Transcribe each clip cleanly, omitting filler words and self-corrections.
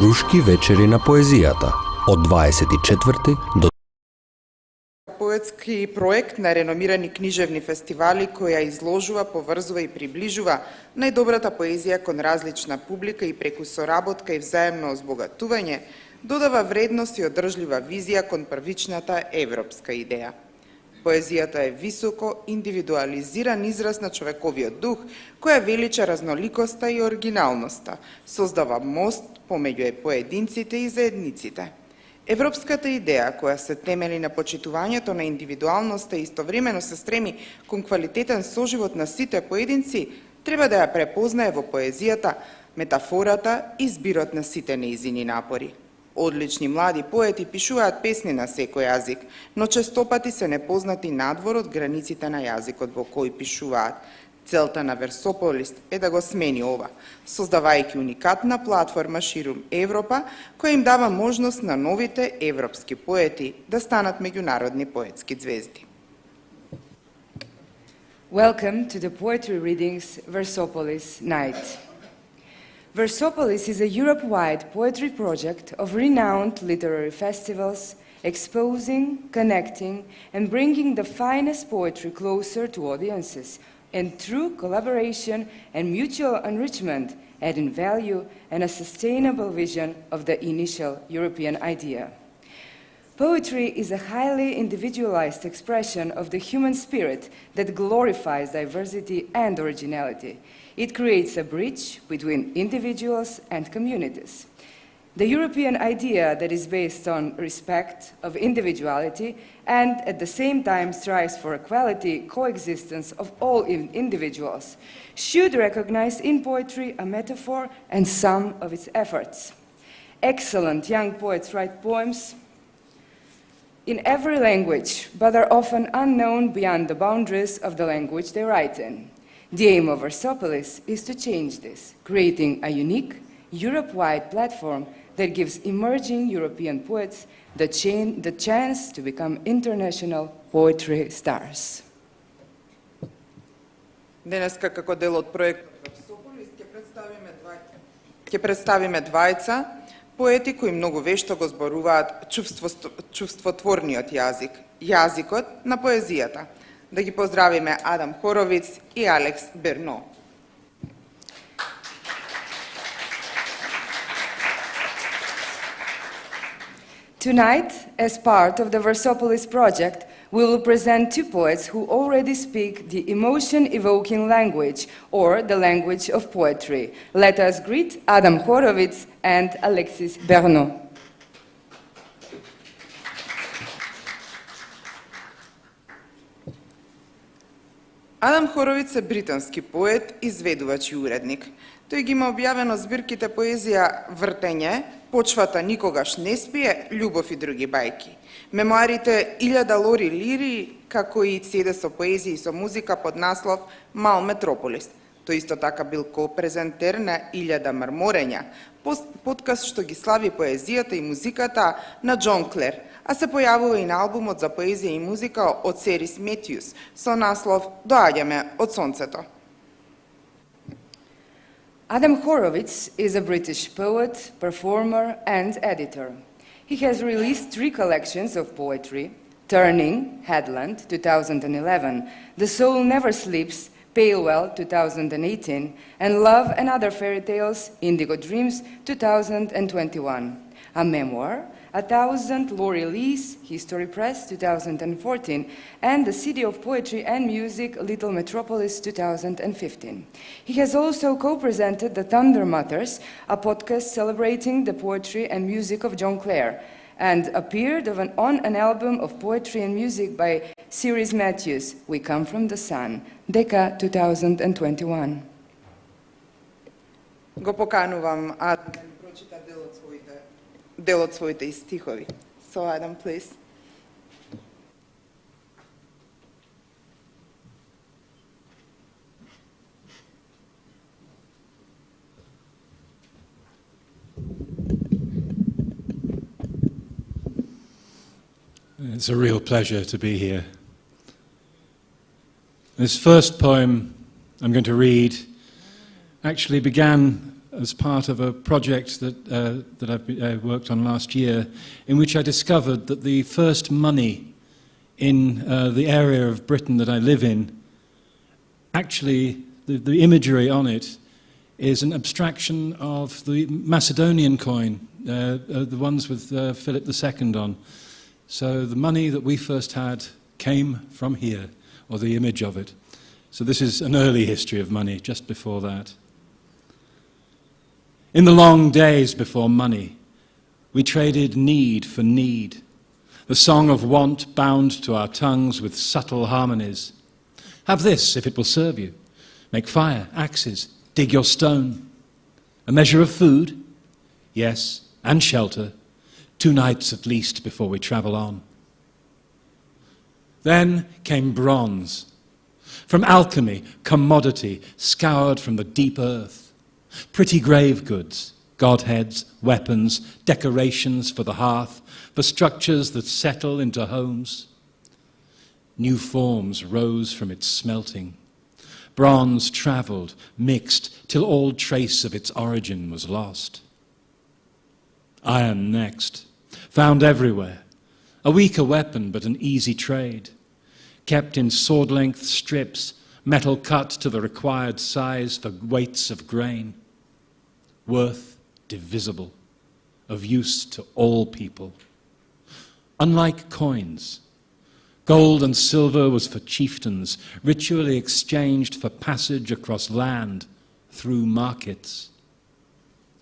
Крушки вечери на поезијата од 24 до Поетски проект на реномирани книжевни фестивали која изложува, поврзува и приближува најдобрата поезија кон различна публика и преку соработка и взаемно озбогатување додава вредност и одржлива визија кон првичната европска идеја. Поезијата е високо индивидуализиран израз на човековиот дух, која велича разноликоста и оригиналноста, создава мост помеѓу поединците и заедниците. Европската идеја, која се темели на почитувањето на индивидуалноста и истовремено се стреми кон квалитетен соживот на сите поединци, треба да ја препознае во поезијата, метафората и збирот на сите неизини напори. Одлични млади поети пишуваат песни на секој јазик, но честопати се непознати надвор од границите на јазикот во кој пишуваат. Целта на ВЕРСОПОЛИС е да го смени ова, создавајќи уникатна платформа ширум Европа, која им дава можност на новите европски поети да станат меѓународни поетски звезди. Welcome to the Poetry Readings Versopolis Night. Versopolis is a Europe-wide poetry project of renowned literary festivals, exposing, connecting, and bringing the finest poetry closer to audiences, and through collaboration and mutual enrichment, adding value and a sustainable vision of the initial European idea. Poetry is a highly individualized expression of the human spirit that glorifies diversity and originality. It creates a bridge between individuals and communities. The European idea that is based on respect of individuality and at the same time strives for equality, coexistence of all individuals, should recognize in poetry a metaphor and some of its efforts. Excellent young poets write poems in every language, but are often unknown beyond the boundaries of the language they write in. The aim of Versopolis is to change this, creating a unique, Europe-wide platform that gives emerging European poets the chance to become international poetry stars. Денеска како дел од проектот ВЕРСОПОЛИС ќе представиме двајца поети кои многу вешто го зборуваат чувствотворниот јазик, јазикот на поезијата. Да ги поздравиме Адам Хоровиц и Алекс Берно. Tonight, as part of the Versopolis project, we will present two poets who already speak the emotion-evoking language, or the language of poetry. Let us greet Adam Horovitz and Alexis Bernot. Адам Хоровиц е британски поет, изведувач и уредник. Тој ги има објавено збирките поезија Вртење, Почвата никогаш не спие, Љубов и други бајки. Мемоарите Илјада лори лири, како и CD со поезија и со музика под наслов Мал Метрополис. Тој исто така бил ко-презентер на Илјада мрморења, подкаст што ги слави поезијата и музиката на Џон Клер, а се појавува и на албумот за поезија и музика од Серис Метјус со наслов Доаѓаме од сонцето. Adam Horovitz is a British poet, performer, and editor. He has released 3 collections of poetry: Turning, Headland, 2011, The Soul Never Sleeps, Palewell, 2018, and Love and Other Fairy Tales, Indigo Dreams, 2021. A memoir, 1000 Laurie Lee's, History Press, 2014, and the City of Poetry and Music, Little Metropolis, 2015. He has also co-presented The Thunder Mothers, a podcast celebrating the poetry and music of John Clare, and appeared on an album of poetry and music by Ceres Matthews, We Come From the Sun, Decca 2021. Го поканувам да прочита дел од своите стихови. So Adam, please. It's a real pleasure to be here. This first poem I'm going to read actually began as part of a project that I worked on last year, in which I discovered that the first money in the area of Britain that I live in, actually the imagery on it is an abstraction of the Macedonian coin, the ones with Philip II on. So the money that we first had came from here, or the image of it. So this is an early history of money, just before that. In the long days before money, we traded need for need, the song of want bound to our tongues with subtle harmonies. Have this, if it will serve you. Make fire, axes, dig your stone. A measure of food, yes, and shelter, 2 nights at least before we travel on. Then came bronze. From alchemy, commodity, scoured from the deep earth. Pretty grave goods, godheads, weapons, decorations for the hearth, for structures that settle into homes. New forms rose from its smelting. Bronze travelled, mixed, till all trace of its origin was lost. Iron next, found everywhere, a weaker weapon but an easy trade. Kept in sword-length strips, metal cut to the required size for weights of grain. Worth divisible, of use to all people. Unlike coins, gold and silver was for chieftains, ritually exchanged for passage across land, through markets.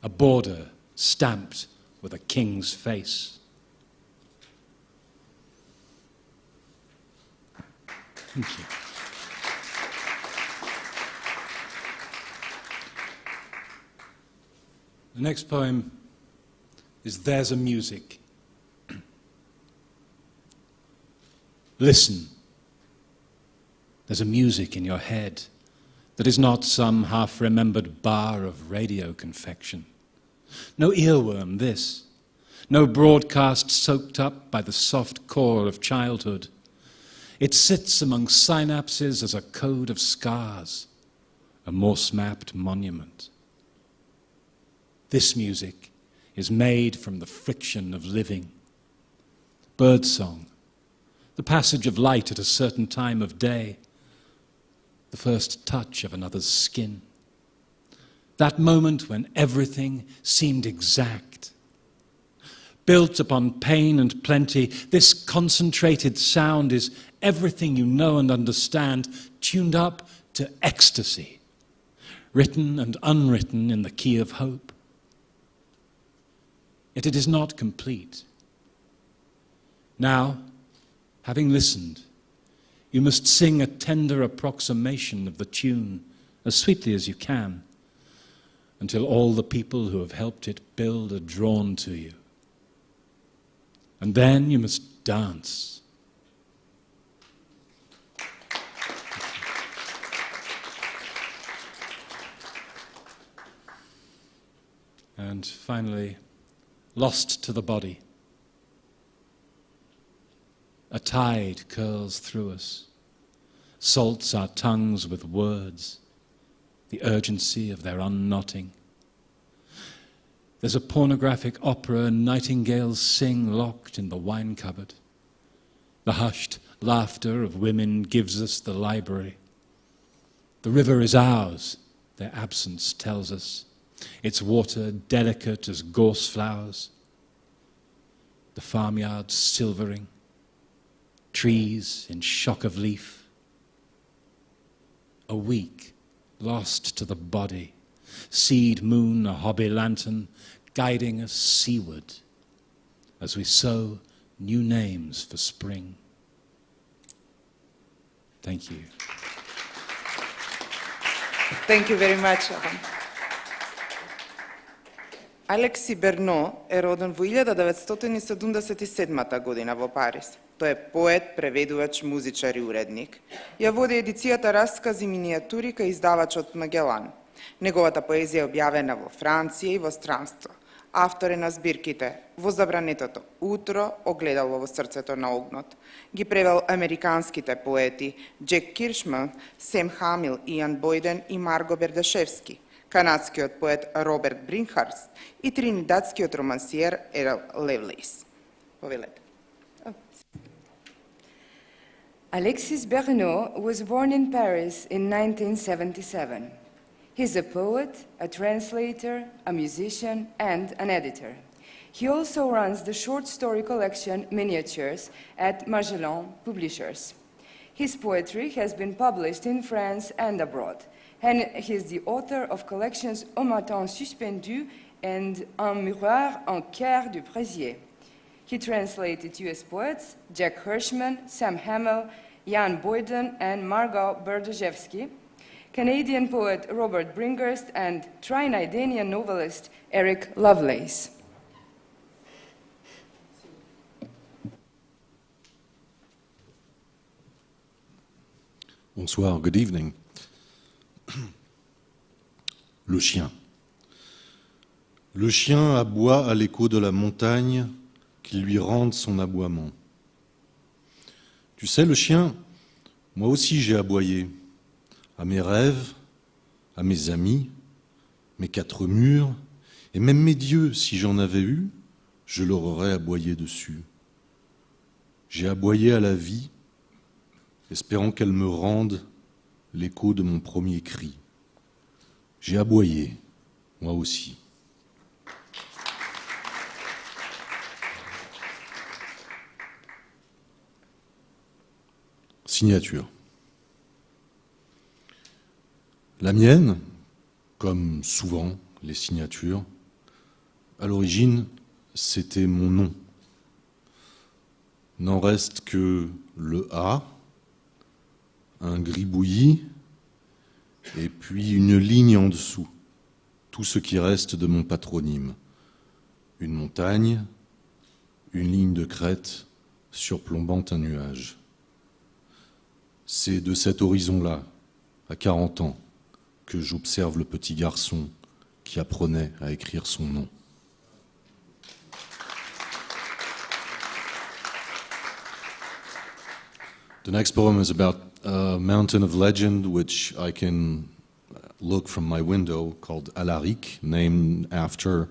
A border stamped with a king's face. Thank you. The next poem is There's a Music. Listen. There's a music in your head that is not some half-remembered bar of radio confection. No earworm, this. No broadcast soaked up by the soft core of childhood. It sits among synapses as a code of scars, a Morse-mapped monument. This music is made from the friction of living. Birdsong, the passage of light at a certain time of day, the first touch of another's skin. That moment when everything seemed exact. Built upon pain and plenty, this concentrated sound is everything you know and understand, tuned up to ecstasy, written and unwritten in the key of hope. Yet it is not complete. Now, having listened, you must sing a tender approximation of the tune, as sweetly as you can, until all the people who have helped it build are drawn to you. And then you must dance. And finally, lost to the body. A tide curls through us, salts our tongues with words, the urgency of their unknotting. There's a pornographic opera nightingales sing locked in the wine cupboard. The hushed laughter of women gives us the library. The river is ours, their absence tells us, its water delicate as gorse flowers. The farmyard silvering, trees in shock of leaf. A week lost to the body, seed moon, a hobby lantern, guiding us seaward as we sow new names for spring. Thank you. Thank you very much, Adam. Алекси Берно е роден во 1977 година во Париз. Тој е поет, преведувач, музичар и уредник. Ја води едицијата Раскази минијатури кај издавачот Магелан. Неговата поезија е објавена во Франција и во странство. Автор е на збирките Во забранетото утро, Огледало во срцето на огнот. Ги превел американските поети Джек Киршман, Сем Хамил, Иан Бойден и Марго Бердашевски, канадскиот поет Роберт Бринхарст и тринидадскиот романсиер Ерл Левлейс. Повелете. Alexis Bernot was born in Paris in 1977. He's a poet, a translator, a musician, and an editor. He also runs the short story collection Miniatures at Magellan Publishers. His poetry has been published in France and abroad, and he is the author of collections Un matin suspendu and Un miroir en Caire du Présier. He translated US poets Jack Hirschman, Sam Hamill, Jan Boyden, and Margot Berdojevsky, Canadian poet Robert Brinkhurst, and Trinidadian novelist Eric Lovelace. Bonsoir, good evening. Le chien. Le chien aboie à l'écho de la montagne qui lui rende son aboiement. Tu sais, le chien, moi aussi j'ai aboyé, à mes rêves, à mes amis, mes quatre murs, et même mes dieux, si j'en avais eu, je leur aurais aboyé dessus. J'ai aboyé à la vie, espérant qu'elle me rende l'écho de mon premier cri. J'ai aboyé, moi aussi. Signature. La mienne, comme souvent les signatures, à l'origine, c'était mon nom. N'en reste que le A, un gribouillis, et puis une ligne en dessous, tout ce qui reste de mon patronyme. Une montagne, une ligne de crête surplombant un nuage. C'est de cet horizon-là, à 40 ans, que j'observe le petit garçon qui apprenait à écrire son nom. The next poem is about a mountain of legend which I can look from my window, called Alaric, named after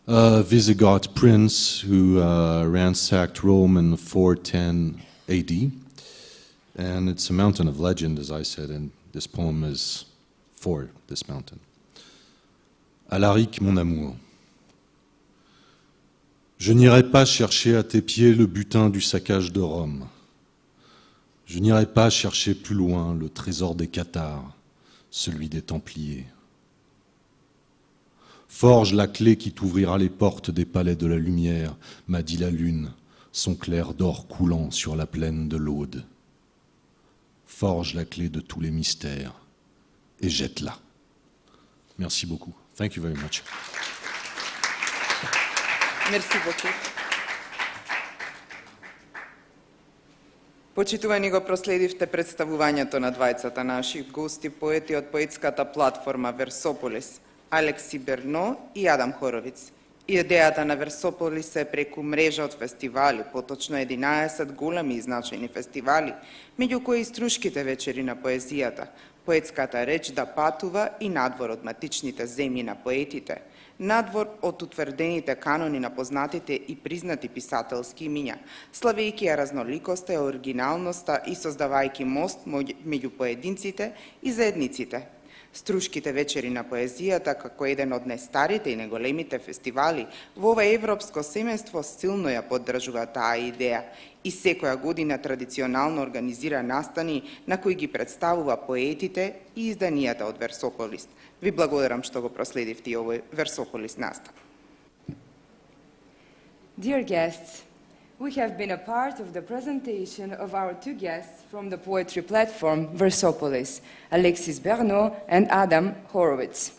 a Visigoth prince who ransacked Rome in 410 AD. And it's a mountain of legend, as I said, and this poem is for this mountain. Alaric, mon amour, je n'irai pas chercher à tes pieds le butin du saccage de Rome. Je n'irai pas chercher plus loin le trésor des Cathares, celui des Templiers. Forge la clé qui t'ouvrira les portes des palais de la lumière, m'a dit la lune, son clair d'or coulant sur la plaine de l'Aude. Forge la clé de tous les mystères et jette-la. Merci beaucoup. Thank you very much. Мерси beaucoup. Почитувани, го проследивте представувањето на двајцата наши гости, поети од поетската платформа Версополис, Алекси Берно и Адам Хоровиц. Идејата на Версополис е преку мрежа од фестивали, поточно 11 големи и значајни фестивали, меѓу кои и струшките вечери на поезијата, поетската реч да патува и надвор од матичните земји на поетите, надвор од утврдените канони на познатите и признати писателски имиња, славејќи ја разноликоста и оригиналноста и создавајќи мост меѓу поединците и заедниците. Струшките вечери на поезијата, како еден од најстарите и најголемите фестивали, во ова европско семејство силно ја поддржува таа идеја и секоја година традиционално организира настани на кои ги представува поетите и изданијата од Версополис. Ви благодарам што го проследивте и овој Версополис настан. Dear guests, we have been a part of the presentation of our two guests from the poetry platform Versopolis, Alexis Bernot and Adam Horowitz.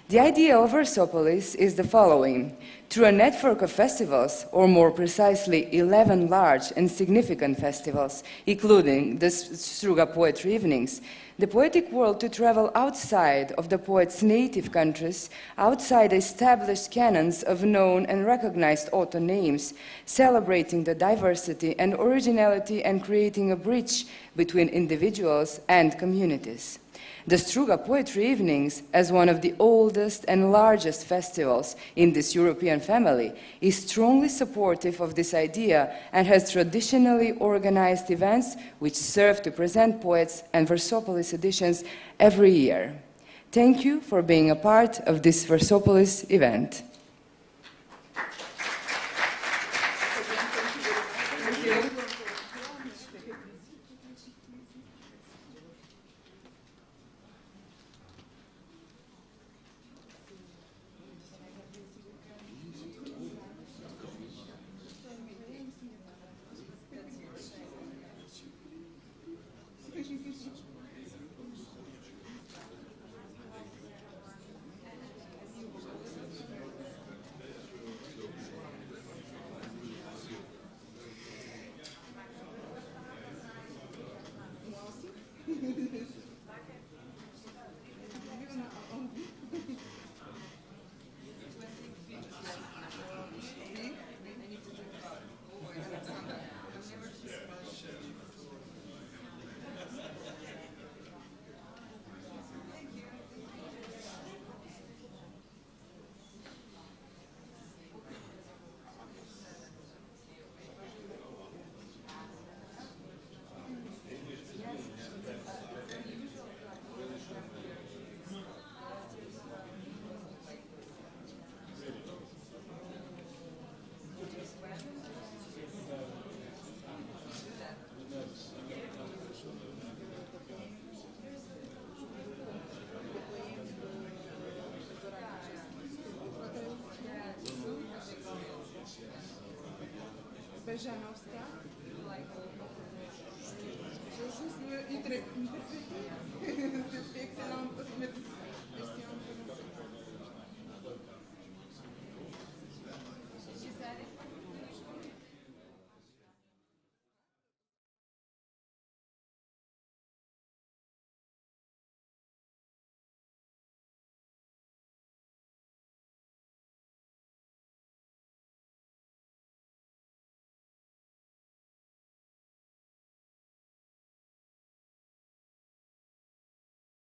The idea of Versopolis is the following. Through a network of festivals, or more precisely 11 large and significant festivals, including the Struga Poetry Evenings, the poetic world to travel outside of the poet's native countries, outside established canons of known and recognized author names, celebrating the diversity and originality and creating a bridge between individuals and communities. The Struga Poetry Evenings, as one of the oldest and largest festivals in this European family, is strongly supportive of this idea and has traditionally organized events which serve to present poets and Versopolis editions every year. Thank you for being a part of this Versopolis event. Bežanovská. Že jsme